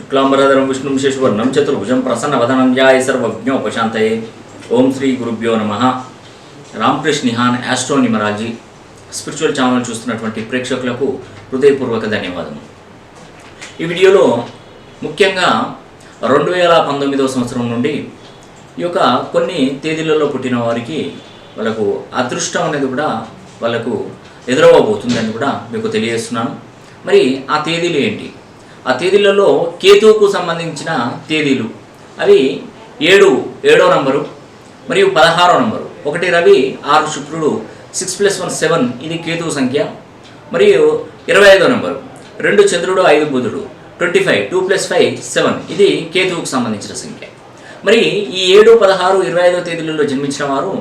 शुक्लांबरधरं विष्णुं शशिवर्णं चतुर्भुजं प्रसन्नवदनं ध्याये सर्वविघ्नोपशान्तये। ओम श्री गुरुभ्यो नमः। Ramakrishna Nihan astro numerology spiritual channel చూస్తున్నటువంటి ప్రేక్షకులకు హృదయపూర్వక ధన్యవాదములు। ఈ వీడియోలో ముఖ్యంగా 2019వ సంవత్సరం నుండి ఈ యొక్క కొన్ని తేదీలలో పుట్టిన వారికి వాళ్ళకు అదృష్టం అనేది కూడా వాళ్ళకు ఎదురవబోతుందని కూడా మీకు తెలియజేస్తున్నాను। మరి ఆ తేదీలు ఏంటి? ఆ తేదీలలో కేతువుకు సంబంధించిన తేదీలు అవి 7వ నంబరు మరియు 16వ నంబరు, 1 రవి 6 శుక్రుడు 6+1 7 ఇది కేతువు సంఖ్య, మరియు 25వ నంబరు 2 చంద్రుడు 5 బుధుడు 25 2+5 7 ఇది కేతువుకు సంబంధించిన సంఖ్య। మరి ఈ 7, 16, 25వ తేదీలలో జన్మించిన వారు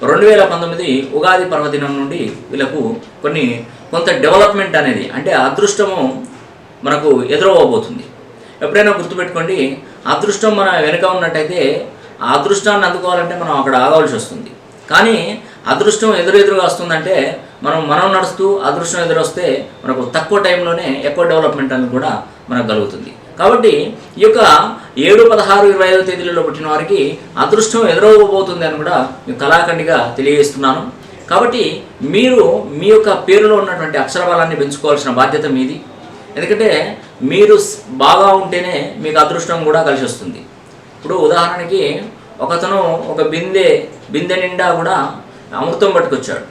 2019 ఉగాది పర్వదినం నుండి వీళ్ళకు కొంత డెవలప్మెంట్ అనేది అంటే అదృష్టము మనకు ఎదురవబోతుంది। ఎప్పుడైనా గుర్తుపెట్టుకోండి, అదృష్టం మన వెనుక ఉన్నట్టయితే ఆ అదృష్టాన్ని అందుకోవాలంటే మనం అక్కడ ఆగవలసి వస్తుంది। కానీ అదృష్టం ఎదురుగా వస్తుందంటే మనం నడుస్తూ అదృష్టం ఎదురొస్తే మనకు తక్కువ టైంలోనే ఎక్కువ డెవలప్మెంట్ అని కూడా మనకు కలుగుతుంది। కాబట్టి ఈ యొక్క 7, 16, 25వ తేదీలలో పుట్టిన వారికి అదృష్టం ఎదురవబోతుంది అని కూడా మీకు కళాఖండిగా తెలియజేస్తున్నాను। కాబట్టి మీరు మీ యొక్క పేరులో ఉన్నటువంటి అక్షర బలాన్ని పెంచుకోవాల్సిన బాధ్యత మీది। ఎందుకంటే మీరు బాగా ఉంటేనే మీకు అదృష్టం కూడా కలిసి వస్తుంది। ఇప్పుడు ఉదాహరణకి ఒకతను ఒక బిందె నిండా కూడా అమృతం పట్టుకొచ్చాడు।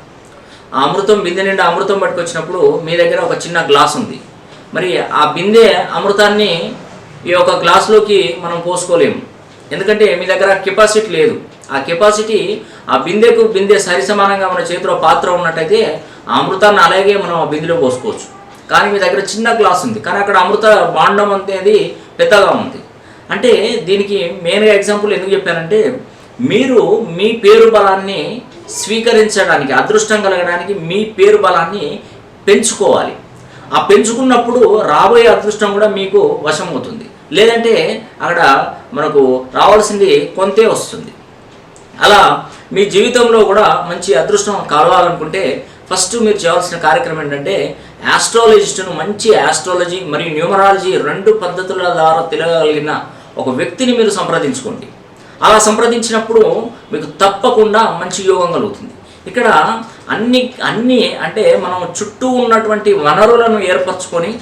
ఆ బిందె నిండా అమృతం పట్టుకొచ్చినప్పుడు మీ దగ్గర ఒక చిన్న గ్లాస్ ఉంది, మరి ఆ బిందె అమృతాన్ని ఈ యొక్క గ్లాసులోకి మనం పోసుకోలేము, ఎందుకంటే మీ దగ్గర కెపాసిటీ లేదు। ఆ కెపాసిటీ ఆ బిందె సరి సమానంగా మన చేతిలో పాత్ర ఉన్నట్టయితే ఆ అమృతాన్ని అలాగే మనం ఆ బిందెలో పోసుకోవచ్చు। కానీ మీ దగ్గర చిన్న గ్లాస్ ఉంది, కానీ అక్కడ అమృత భాండం అనేది పెద్దగా ఉంది। అంటే దీనికి మెయిన్గా ఎగ్జాంపుల్ ఎందుకు చెప్పానంటే, మీరు మీ పేరు బలాన్ని స్వీకరించడానికి, అదృష్టం కలగడానికి మీ పేరు బలాన్ని పెంచుకోవాలి। ఆ పెంచుకున్నప్పుడు రాబోయే అదృష్టం కూడా మీకు వశమవుతుంది, లేదంటే అక్కడ మనకు రావాల్సింది కొంతే వస్తుంది। అలా మీ జీవితంలో కూడా మంచి అదృష్టం కలవాలనుకుంటే ఫస్ట్ మీరు చేయాల్సిన కార్యక్రమం ఏంటంటే, ఆస్ట్రాలజిస్టును మంచి ఆస్ట్రాలజీ మరియు న్యూమరాలజీ 2 పద్ధతుల ద్వారా తెలియగలిగిన ఒక వ్యక్తిని మీరు సంప్రదించుకోండి। అలా సంప్రదించినప్పుడు మీకు తప్పకుండా మంచి యోగం కలుగుతుంది। ఇక్కడ అన్ని అంటే మనం చుట్టూ ఉన్నటువంటి వనరులను ఏర్పరచుకొని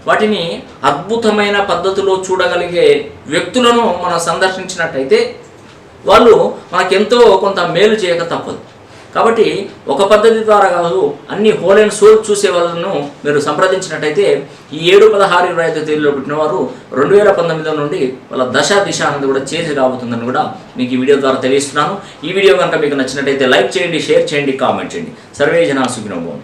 వాటిని అద్భుతమైన పద్ధతిలో చూడగలిగే వ్యక్తులను మనం సందర్శించినట్టయితే వాళ్ళు మనకెంతో కొంత మేలు చేయక తప్పదు। కాబట్టి ఒక పద్ధతి ద్వారా కాదు, అన్ని హోల్ అండ్ సోల్ చూసే వాళ్ళను మీరు సంప్రదించినట్టయితే ఈ 7, 16, 25 తేదీలో పుట్టిన వారు 2019 నుండి వాళ్ళ దిశ అనేది కూడా చేంజ్ రాబోతుందని కూడా మీకు ఈ వీడియో ద్వారా తెలియజేస్తున్నాను। ఈ వీడియో కనుక మీకు నచ్చినట్టయితే లైక్ చేయండి, షేర్ చేయండి, కామెంట్ చేయండి। సర్వే జనా సుఖినో భవంతు।